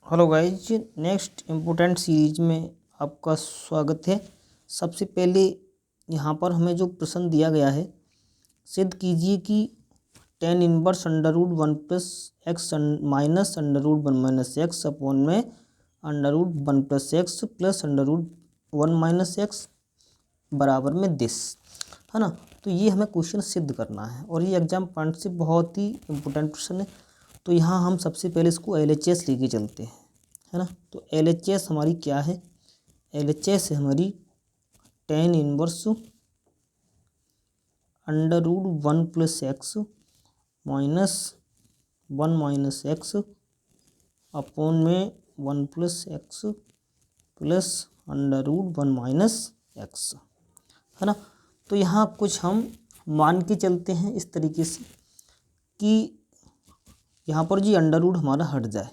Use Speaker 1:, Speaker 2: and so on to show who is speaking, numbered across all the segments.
Speaker 1: Hello guys, next important series में आपका स्वागत है। सबसे पहले यहाँ पर हमें जो प्रश्न दिया गया है, सिद्ध कीजिए कि tan inverse under root one plus x minus under root one minus x upon में under root one plus x plus under root one minus x बराबर में दिस, है ना। तो ये हमें क्वेश्चन सिद्ध करना है और ये एग्जाम पॉइंट से बहुत ही इम्पोर्टेंट क्वेश्चन है। तो यहाँ हम सबसे पहले इसको LHS लेके चलते हैं, है ना। तो LHS हमारी क्या है? LHS है हमारी tan inverse under root one plus x minus one minus x upon में one plus x plus under root one minus x, है ना। तो यहाँ कुछ हम मान के चलते हैं इस तरीके से कि यहाँ पर जी अंडर रूट हमारा हट जाए,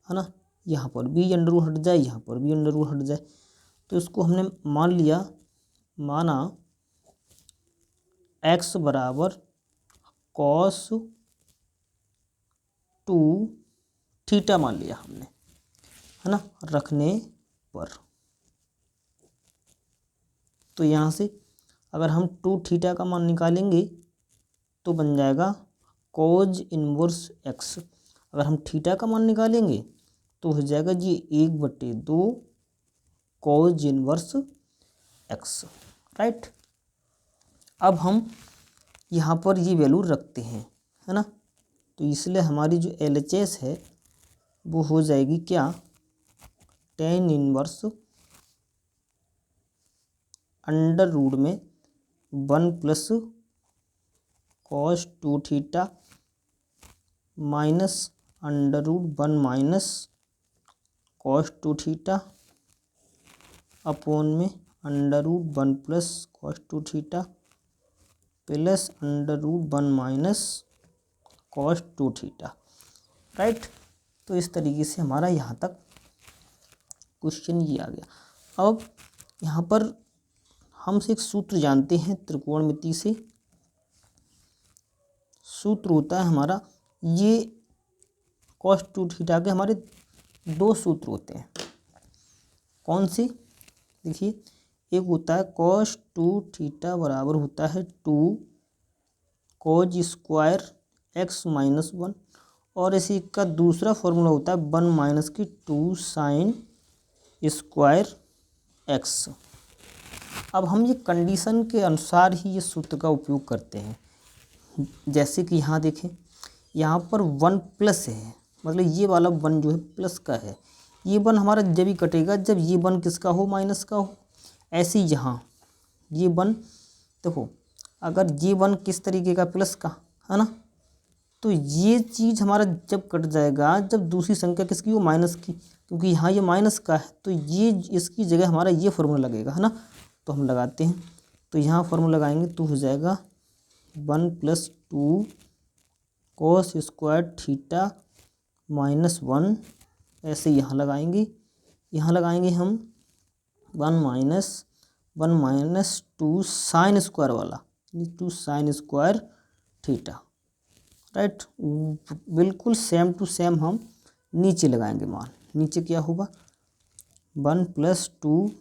Speaker 1: है ना। यहाँ पर भी अंडर रूट हट जाए, यहाँ पर भी अंडर रूट हट जाए। तो इसको हमने मान लिया, माना x बराबर कॉस टू थीटा मान लिया हमने, है ना, रखने पर। तो यहाँ से अगर हम टू थीटा का मान निकालेंगे तो बन जाएगा कोज इनवर्स एक्स। अगर हम थीटा का मान निकालेंगे तो हो जाएगा जी 1/2 कोज इनवर्स एक्स, राइट। अब हम यहाँ पर ये वैल्यू रखते हैं, है ना। तो इसलिए हमारी जो LHS है वो हो जाएगी क्या? tan इनवर्स अंडर रूट में one plus cos two theta minus under root one minus cos two theta upon में under root one plus cos two theta plus under root one minus cos two theta, right. तो इस तरीके से हमारा यहाँ तक question ये आ गया। अब यहाँ पर हम एक सूत्र जानते हैं त्रिकोणमिति से। सूत्र होता है हमारा, ये कॉस टू थीटा के हमारे दो सूत्र होते हैं। कौन से? देखिए, एक होता है कॉस टू थीटा बराबर होता है two cos square x minus one, और इसी का दूसरा फॉर्मूला होता है वन माइनस की टू साइन स्क्वायर एक्स। अब हम ये कंडीशन के अनुसार ही ये सूत्र का उपयोग करते हैं। जैसे कि यहाँ देखें, यहाँ पर वन प्लस है, मतलब ये वाला वन जो है प्लस का है। ये वन हमारा जब ही कटेगा जब ये वन किसका हो? माइनस का हो। ऐसे ही यहाँ ये वन, देखो अगर ये वन किस तरीके का? प्लस का, है ना। तो ये चीज़ हमारा जब कट जाएगा जब दूसरी संख्या किसकी हो? माइनस की, क्योंकि यहाँ ये माइनस का है। तो ये इसकी जगह हमारा ये फॉर्मूला लगेगा, है ना। तो हम लगाते हैं, तो यहाँ फॉर्मूला लगाएंगे तो हो जाएगा one plus two cos square theta minus one. ऐसे यहाँ लगाएंगे हम one minus two sine square वाला, two sine square theta, right. बिल्कुल सेम टू सेम हम नीचे लगाएंगे मान। नीचे क्या होगा? One plus two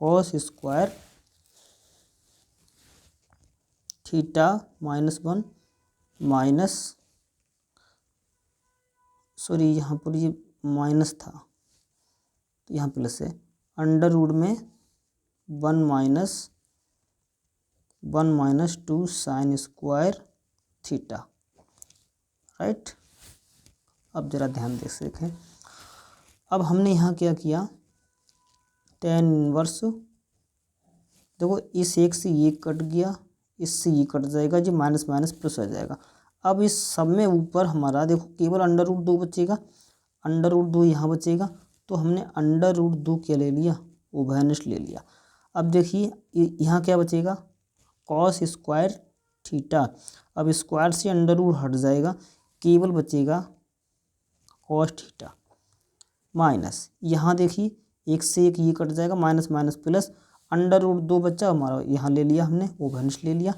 Speaker 1: cos square theta minus one minus, sorry यहाँ पर ये माइनस था तो यहाँ प्लस है, अंडर रूट में one minus two sine square theta, right. अब ज़रा ध्यान दे सकें। अब हमने यहाँ क्या किया? tan इनवर्स, देखो इस एक से ये कट गया, इससे ये कट जाएगा, जो माइनस माइनस प्लस हो जाएगा। अब इस सब में ऊपर हमारा देखो केवल अंडर रूट दो बचेगा, अंडर रूट दो यहाँ बचेगा। तो हमने अंडर रूट दो क्या ले लिया? उभयनिष्ठ ले लिया। अब देखिए यहाँ क्या बचेगा? Cos square theta. अब स्क्वायर से अंडर रूट हट जाएगा, केवल बचेगा कॉस थीटा माइनस, यहाँ देखिए एक से एक ये कट जाएगा, minus minus plus, under root दो बच्चा हमारा यहाँ ले लिया हमने, उभयनिष्ठ ले लिया।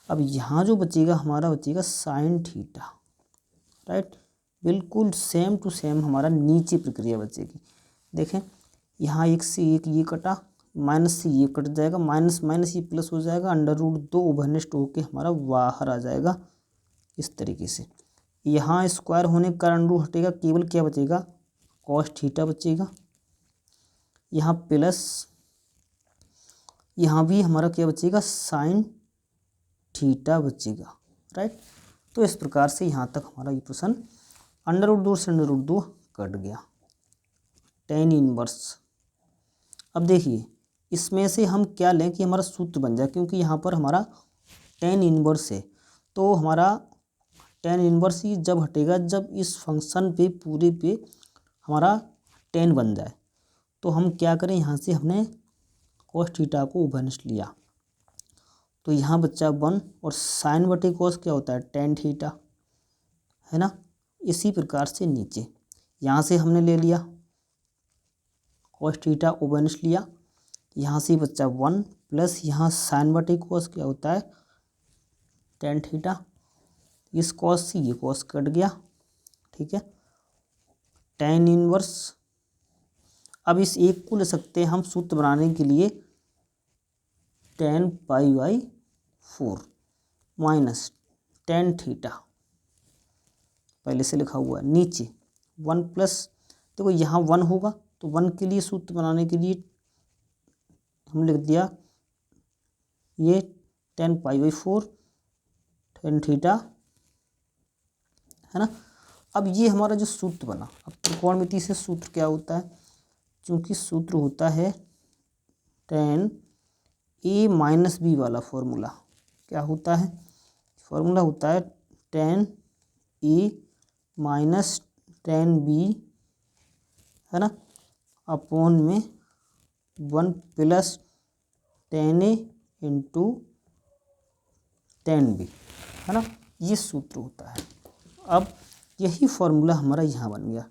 Speaker 1: अब यहाँ जो बचेगा हमारा बचेगा साइन थीटा, राइट। बिल्कुल सेम टू सेम हमारा नीचे प्रक्रिया बचेगी। देखें यहाँ एक से एक ये कटा, माइनस से ये कट जाएगा, माइनस माइनस ये प्लस हो जाएगा, अंडर रूट 2 ओवरनेस्ट होके हमारा बाहर आ जाएगा इस तरीके से। यहाँ स्क्वायर होने के कारण रूट हटेगा, केवल क्या बचेगा, कॉस थीटा बचेगा। यहाँ प्लस, यहाँ भी हमारा क्या बचेगा, साइन थीटा बचेगा, राइट। तो इस प्रकार से यहाँ तक हमारा ये प्रश्न अंडर रूट 2 से अंडर रूट 2 कट गया। Tan inverse. अब देखिए इसमें से हम क्या लें कि हमारा सूत्र बन जाए, क्योंकि यहाँ पर हमारा टेन इनवर्स है, तो हमारा टेन इनवर्स ही जब हटेगा जब इस फंक्शन पे पूरे पे हमारा टेन बन जाए। तो हम क्या करें, यहाँ से हमने कॉस थीटा को ओवरनेस्ट लिया, तो यहाँ बच्चा 1 और साइन बटे कॉस क्या होता है, टेन थीटा, है ना। इसी प्रकार से नीचे यहाँ से हमने ले लिया कॉस थीटा ओवरनेस्ट लिया, यहाँ से बच्चा 1 प्लस यहाँ साइन बटे कॉस क्या होता है, टेन थीटा। इस कॉस से ये कॉस कट गया, ठीक है। Tan inverse. अब इस एक को ले सकते हैं हम सूत्र बनाने के लिए, ten pi by 4 minus tan theta, पहले से लिखा हुआ है। नीचे 1 प्लस, देखो यहाँ 1 होगा तो 1 के लिए सूत्र बनाने के लिए हम लिख दिया ये ten pi by 4 tan theta, है ना। अब ये हमारा जो सूत्र बना, अब त्रिकोणमिति से सूत्र क्या होता है, क्योंकि सूत्र होता है टेन ए माइनस बी वाला फॉर्मूला। क्या होता है, फॉर्मूला होता है ten A minus ten B, है ना, अपॉन में 1 प्लस टेन ए इंटू टेन बी, है ना, ये सूत्र होता है। अब यही फॉर्मूला हमारा यहाँ बन गया,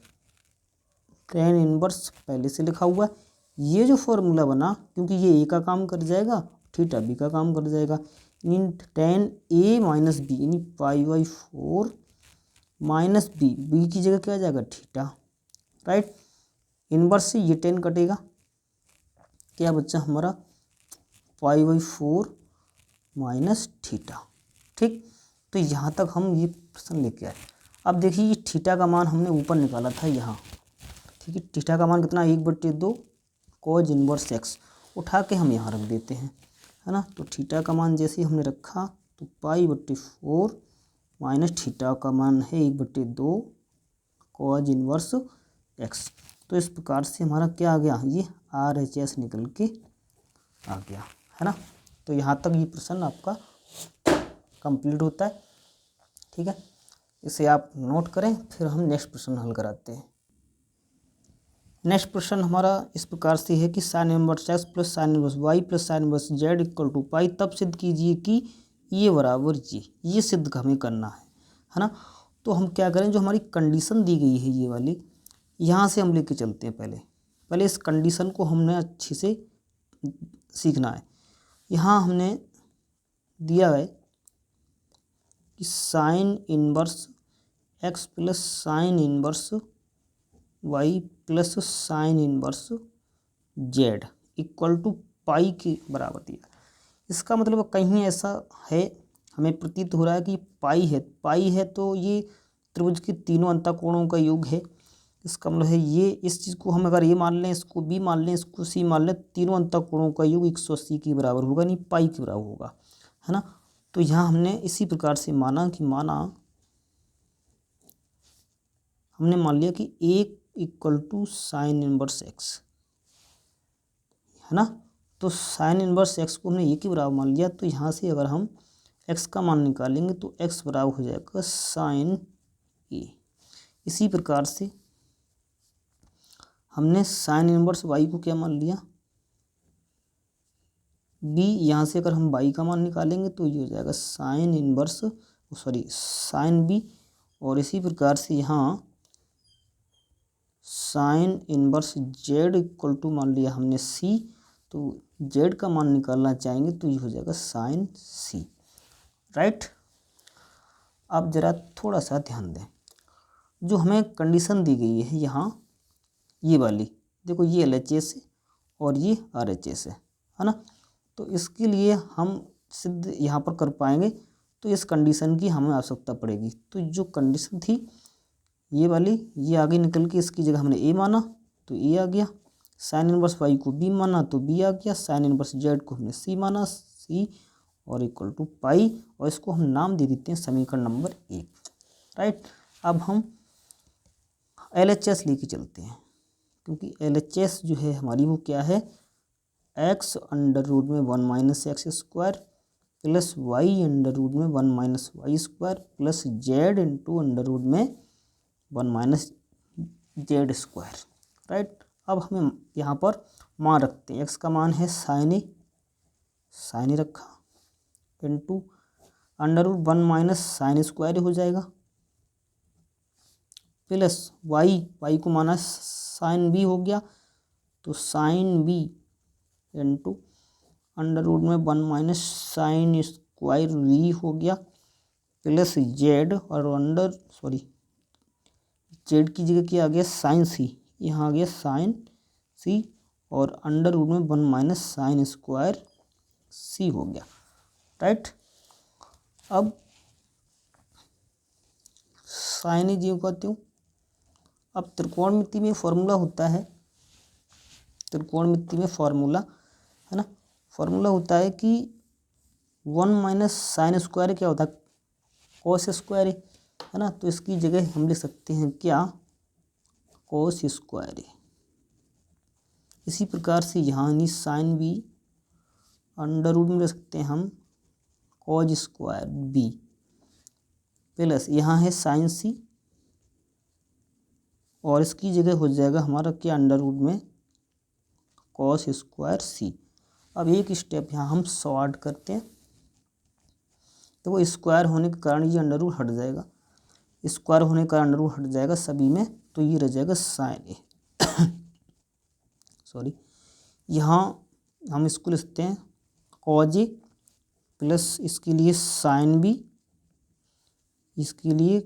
Speaker 1: टेन इनवर्स पहले से लिखा हुआ है। ये जो फॉर्मूला बना, क्योंकि ये ए का काम कर जाएगा, थीटा बी का काम कर जाएगा, इन टेन ए माइनस बी यानी pi by 4 minus B, B की जगह क्या आ जाएगा, थीटा, राइट। इनवर्स से ये 10 कटेगा, क्या बच्चा हमारा पाई बाई 4 माइनस थीटा, ठीक। तो यहाँ तक हम ये प्रश्न लेके आए। अब देखिए ये थीटा का मान हमने ऊपर निकाला था यहाँ, ठीक है। थीटा का मान कितना, 1/2 कॉज इनवर्स एक्स, उठा के हम यहाँ रख देते हैं, है ना। तो थीटा का मान जैसे हमने रखा तो पाई/4 माइनस थीटा का मान है 1/2 कॉज इनवर्स एक्स। तो इस प्रकार से हमारा क्या आ गया, ये RHS निकल के आ गया, है ना। तो यहाँ तक ये प्रश्न आपका कंप्लीट होता है, ठीक है। इसे आप नोट करें, फिर हम नेक्स्ट प्रश्न हल कराते हैं। नेक्स्ट प्रश्न हमारा इस प्रकार से है कि sine inverse x plus sine inverse y plus sine inverse z equal to pi, तब सिद्ध कीजिए कि ये बराबर ये सिद्ध हमें करना है ना। तो हम क्या करें, जो हमारी कंडीशन दी गई है ये वाली, यहाँ से हम लेके चलते हैं। पहले इस कंडीशन को हमने अच्छे से सीखना है। यहाँ हमने दिया है कि sine inverse x plus sine inverse y plus sine inverse z equal to pi के बराबर दिया। इसका मतलब कहीं ऐसा है, हमें प्रतीत हो रहा है कि पाई है तो ये त्रिभुज के तीनों अंतःकोणों का योग है। इसका मतलब है ये, इस चीज़ को हम अगर ये मान लें, इसको बी मान लें, इसको सी मान लें, तीनों अंतःकोणों का योग 180 के बराबर होगा, नहीं पाई के बराबर होगा, है ना। तो यहाँ हमने इसी प्रकार से हमने मान लिया कि एक equal to sine inverse x, है ना। तो साइन इनवर्स एक्स को हमने एक ही बराबर मान लिया, तो यहाँ से अगर हम एक्स का मान निकालेंगे तो एक्स बराबर हो जाएगा साइन ए। इसी प्रकार से हमने साइन इनवर्स वाई को क्या मान लिया, बी। यहाँ से अगर हम वाई का मान निकालेंगे तो ये हो जाएगा साइन बी। और इसी प्रकार से यहाँ sine inverse z equal to मान लिया हमने सी, तो जेड का मान निकालना चाहेंगे तो ये हो जाएगा साइन सी, राइट। अब जरा थोड़ा सा ध्यान दें, जो हमें कंडीशन दी गई है यहाँ ये वाली, देखो ये LHS है और ये RHS है ना। तो इसके लिए हम सिद्ध यहाँ पर कर पाएंगे, तो इस कंडीशन की हमें आवश्यकता पड़ेगी। तो जो कंडीशन थी ये वाली, ये आगे निकल के इसकी जगह हमने A माना तो A आ गया, साइन इनवर्स Y को B माना तो B आ गया, साइन इनवर्स Z को हमने C माना C और इक्वल टू पाई, और इसको हम नाम दे देते हैं समीकरण नंबर 1, राइट। अब हम LHS लेके चलते हैं, क्योंकि LHS जो है हमारी वो क्या है, x अंडर रूट में 1 minus x square plus y under root में 1 minus y square plus z into under root में 1 माइनस जेड स्क्वायर, राइट। अब हमें यहाँ पर मान रखते हैं, x का मान है साइन ए रखा into under root 1 minus sine square हो जाएगा प्लस वाई को माना साइन बी हो गया तो sine b into under root में 1 माइनस साइन स्क्वायर वी हो गया प्लस जेड और जेड की जगह क्या आ गया साइन सी, यहाँ आ गया साइन सी और अंडर रूट में 1 माइनस साइन स्क्वायर सी हो गया, राइट। अब साइन जी कहती हूँ। अब त्रिकोणमिति में फॉर्मूला होता है, त्रिकोणमिति में फॉर्मूला है ना, फॉर्मूला होता है कि 1 माइनस साइन स्क्वायर क्या होता है, कॉस स्क्वायर है ना। तो इसकी जगह हम लिख सकते हैं क्या, कॉस स्क्वायर। इसी प्रकार से यहाँ नहीं साइन बी अंडर रूट में लिख सकते हैं हम कॉज स्क्वायर बी प्लस यहाँ है साइन सी और इसकी जगह हो जाएगा हमारा क्या, अंडर रूट में कॉस स्क्वायर सी। अब एक स्टेप यहाँ हम सॉल्व करते हैं, तो वो स्क्वायर होने के कारण ये अंडर रूट हट जाएगा, स्क्वायर होने के कारण अंडर रूट हट जाएगा सभी में, तो ये रह जाएगा साइन ए सॉरी। यहाँ हम इसको लिखते हैं कॉज ए प्लस इसके लिए साइन बी, इसके लिए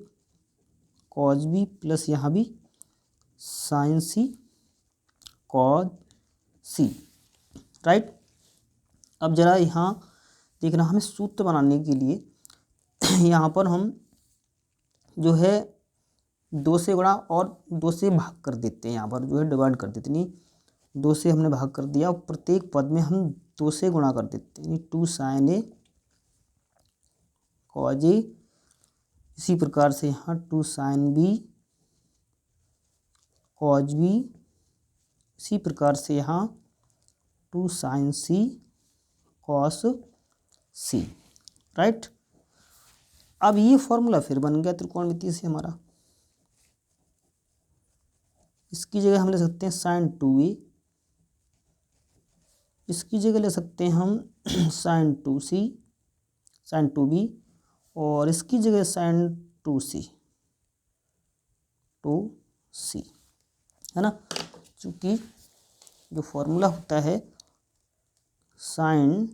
Speaker 1: कॉज बी प्लस यहाँ भी साइन सी कॉज सी, राइट। अब जरा यहाँ देखना, हमें सूत्र बनाने के लिए यहाँ पर हम जो है 2 से गुणा और 2 से भाग कर देते हैं, यहाँ पर जो है डिवाइड कर देते, नहीं 2 से हमने भाग कर दिया और प्रत्येक पद में हम 2 से गुणा कर देते हैं, 2 साइन ए कॉज ए। इसी प्रकार से यहाँ 2 साइन बी कॉज बी, इसी प्रकार से यहाँ 2 साइन सी कॉस सी, राइट। अब ये फॉर्मूला फिर बन गया त्रिकोणमिति से हमारा, इसकी जगह हम ले सकते हैं साइन 2a, इसकी जगह ले सकते हैं हम साइन 2c साइन 2b और इसकी जगह साइन 2c है ना। चूँकि जो फॉर्मूला होता है साइन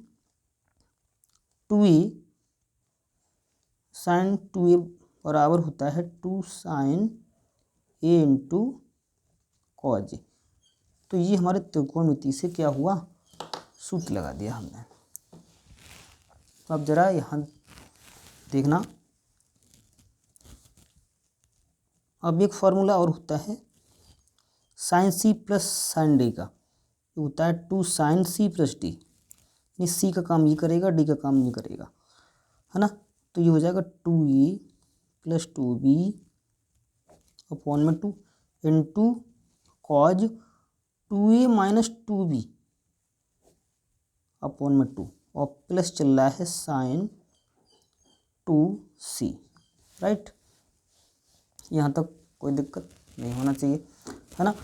Speaker 1: 2a बराबर होता है 2 साइन ए इंटू कॉज ए, तो ये हमारे त्रिकोणमिति से क्या हुआ, सूत्र लगा दिया हमने। तो अब जरा यहाँ देखना, अब एक फार्मूला और होता है साइन सी प्लस साइन डी का, ये होता है 2 साइन सी प्लस डी, यानी सी का काम ये करेगा डी का काम ये करेगा, है ना। तो ये हो जाएगा 2a प्लस 2b अपॉन में 2 into cos 2a minus 2b upon में 2 और प्लस चल रहा है साइन 2c, राइट। यहाँ तक कोई दिक्कत नहीं होना चाहिए, है ना।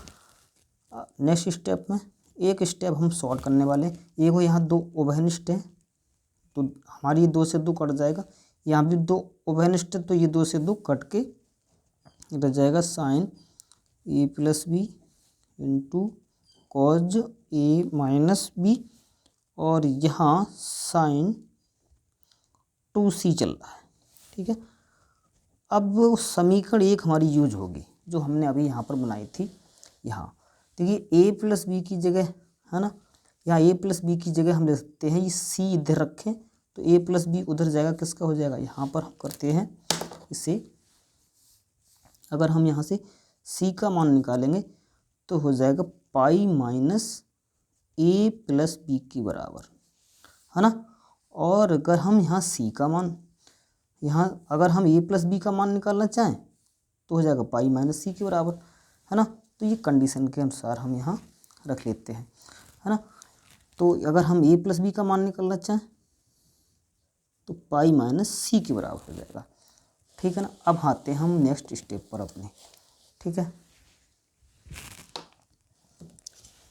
Speaker 1: नेक्स्ट स्टेप में एक स्टेप हम सॉल्व करने वाले हैं, एक हो यहाँ 2 उभयनिष्ठ हैं तो हमारी 2 से 2 कट जाएगा, यहाँ भी 2 उभयनिष्ठ तो ये 2 से 2 कट के रह जाएगा साइन ए प्लस बी इंटू कॉज ए माइनस बी और यहाँ साइन 2c चल रहा है, ठीक है। अब वो समीकरण एक हमारी यूज होगी जो हमने अभी यहाँ पर बनाई थी। यहाँ देखिए a प्लस बी की जगह, है ना, यहाँ a प्लस बी की जगह हम ले सकते हैं ये c इधर रखें तो a प्लस बी उधर जाएगा, किसका हो जाएगा, यहाँ पर हम करते हैं इसे, अगर हम यहाँ से c का मान निकालेंगे तो हो जाएगा pi minus a plus b के बराबर, है ना। और अगर हम यहाँ c का मान, यहाँ अगर हम a प्लस बी का मान निकालना चाहें तो हो जाएगा पाई माइनस सी के बराबर, है ना। तो ये कंडीशन के अनुसार हम यहाँ रख लेते हैं, है ना। तो अगर हम a प्लस बी का मान निकालना चाहें तो पाई माइनस सी के बराबर हो जाएगा, ठीक है ना। अब आते हैं हम नेक्स्ट स्टेप पर अपने, ठीक है।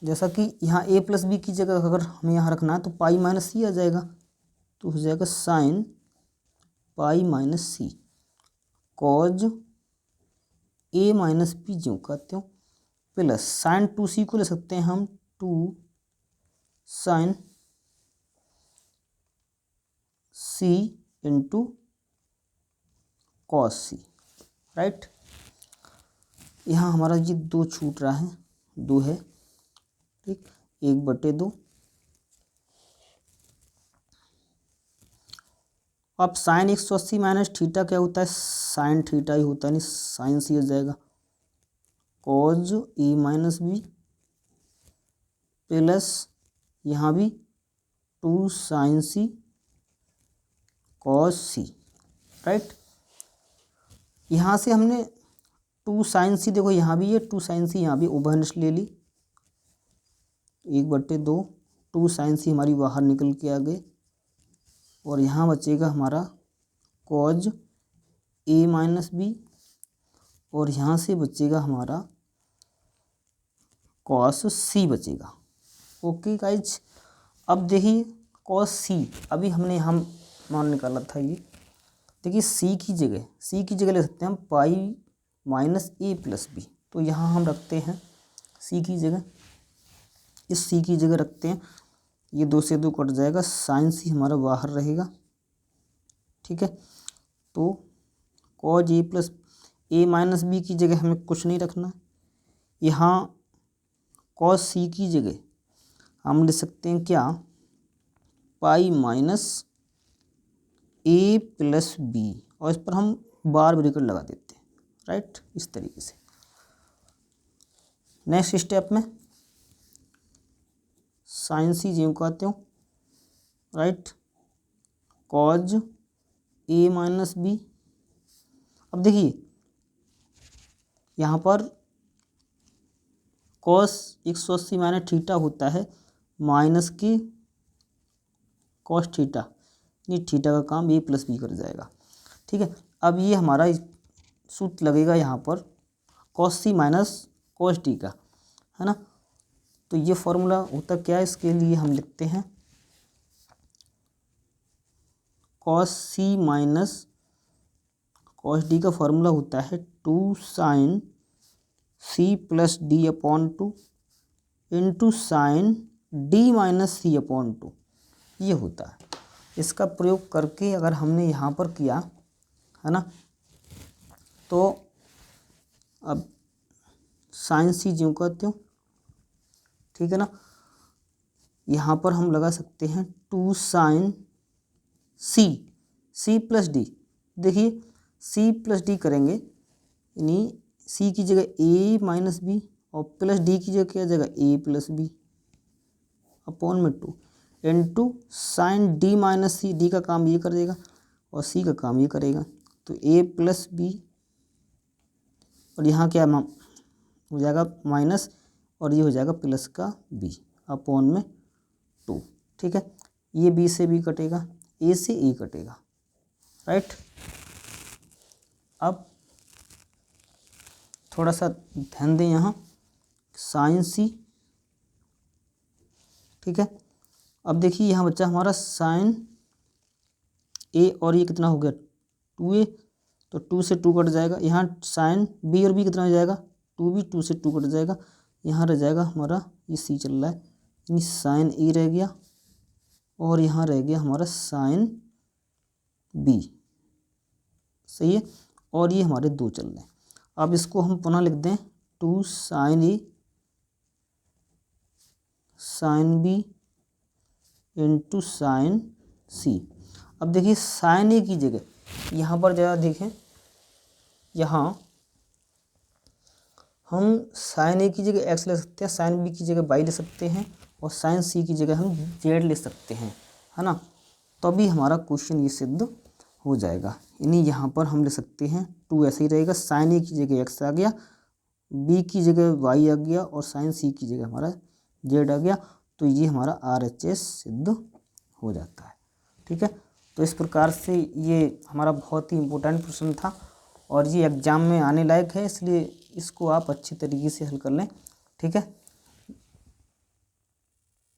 Speaker 1: जैसा कि यहाँ a प्लस बी की जगह अगर हमें यहाँ रखना है तो पाई माइनस सी आ जाएगा, तो हो जाएगा sine pi minus c cos a minus b जो कहते हो प्लस साइन 2c को ले सकते हैं हम 2 साइन c इंटू कॉस सी, राइट। यहाँ हमारा ये 2 छूट रहा है, 2 है, ठीक, 1/2। अब साइन 180 माइनस थीटा क्या होता है, साइन थीटा ही होता है, नहीं साइन सी हो जाएगा कॉज ए माइनस बी प्लस यहाँ भी 2 साइन सी कॉस सी, राइट। यहाँ से हमने 2 साइन सी, देखो यहाँ भी ये 2 साइन सी, यहाँ भी ओवरनेस ले ली, 1/2, 2 साइन सी हमारी बाहर निकल के आ गए और यहाँ बचेगा हमारा कॉज ए माइनस बी और यहाँ से बचेगा हमारा कॉस सी बचेगा। ओके गाइज, अब देखिए कॉस सी, अभी हमने यहाँ मान निकाला था ये, देखिए सी की जगह ले सकते हैं हम पाई माइनस ए प्लस बी, तो यहाँ हम रखते हैं सी की जगह, इस सी की जगह रखते हैं, ये 2 से 2 कट जाएगा, साइन सी हमारा बाहर रहेगा, ठीक है। तो कॉज ए प्लस ए माइनस बी की जगह हमें कुछ नहीं रखना, यहाँ कॉस सी की जगह हम ले सकते हैं क्या, पाई माइनस ए प्लस बी, और इस पर हम बार ब्रैकेट लगा देते हैं, राइट, इस तरीके से। नेक्स्ट स्टेप में साइन सी जो कहते हो, राइट, कॉज ए माइनस बी। अब देखिए यहाँ पर कॉस 180 माइनस थीटा होता है माइनस की कॉस थीटा, ये थीटा का काम ए प्लस बी कर जाएगा, ठीक है। अब ये हमारा सूत्र लगेगा यहाँ पर cos C minus cos T का, है ना। तो ये फॉर्मूला होता क्या है, इसके लिए हम लिखते हैं cos C minus cos D का फॉर्मूला होता है 2 साइन सी plus D upon 2 into sine D minus C upon 2, ये होता है। इसका प्रयोग करके अगर हमने यहाँ पर किया, है ना, तो अब साइन सी जो कहते हो, ठीक है ना, यहाँ पर हम लगा सकते हैं 2 साइन सी प्लस डी, देखिए सी प्लस डी करेंगे यानी सी की जगह ए माइनस बी और प्लस डी की जगह क्या जाएगा ए प्लस बी अपॉन में 2 इंटू साइन डी माइनस सी, डी का काम ये कर देगा और सी का काम ये करेगा, तो ए प्लस बी और यहाँ क्या हो जाएगा माइनस और ये हो जाएगा प्लस का बी अपॉन में 2, ठीक है। ये बी से बी कटेगा, ए से ए कटेगा, राइट। अब थोड़ा सा ध्यान दें यहाँ साइन सी, ठीक है। अब देखिए यहाँ बच्चा हमारा साइन ए और ये कितना हो गया 2a, तो 2 से 2 कट जाएगा, यहाँ साइन बी और बी कितना हो जाएगा 2b, 2 से 2 कट जाएगा, यहाँ रह जाएगा हमारा ये सी चल रहा है यानी साइन ए रह गया और यहाँ रह गया हमारा साइन बी, सही है। और ये हमारे 2 चल रहे हैं। अब इसको हम पुनः लिख दें 2 sin A sin B into sine C। अब देखिए साइन A की जगह यहाँ पर ज़रा देखें, यहाँ हम साइन A की जगह x ले सकते हैं, साइन B की जगह y ले सकते हैं और साइन C की जगह हम z ले सकते हैं, है ना। तभी हमारा क्वेश्चन ये सिद्ध हो जाएगा। यानी यहाँ पर हम ले सकते हैं 2 ऐसे ही रहेगा, साइन A की जगह x आ गया, B की जगह y आ गया और साइन C की जगह हमारा z आ गया। तो ये हमारा RHS सिद्ध हो जाता है। ठीक है, तो इस प्रकार से ये हमारा बहुत ही इम्पोर्टेंट प्रश्न था और ये एग्ज़ाम में आने लायक है, इसलिए इसको आप अच्छी तरीके से हल कर लें। ठीक है।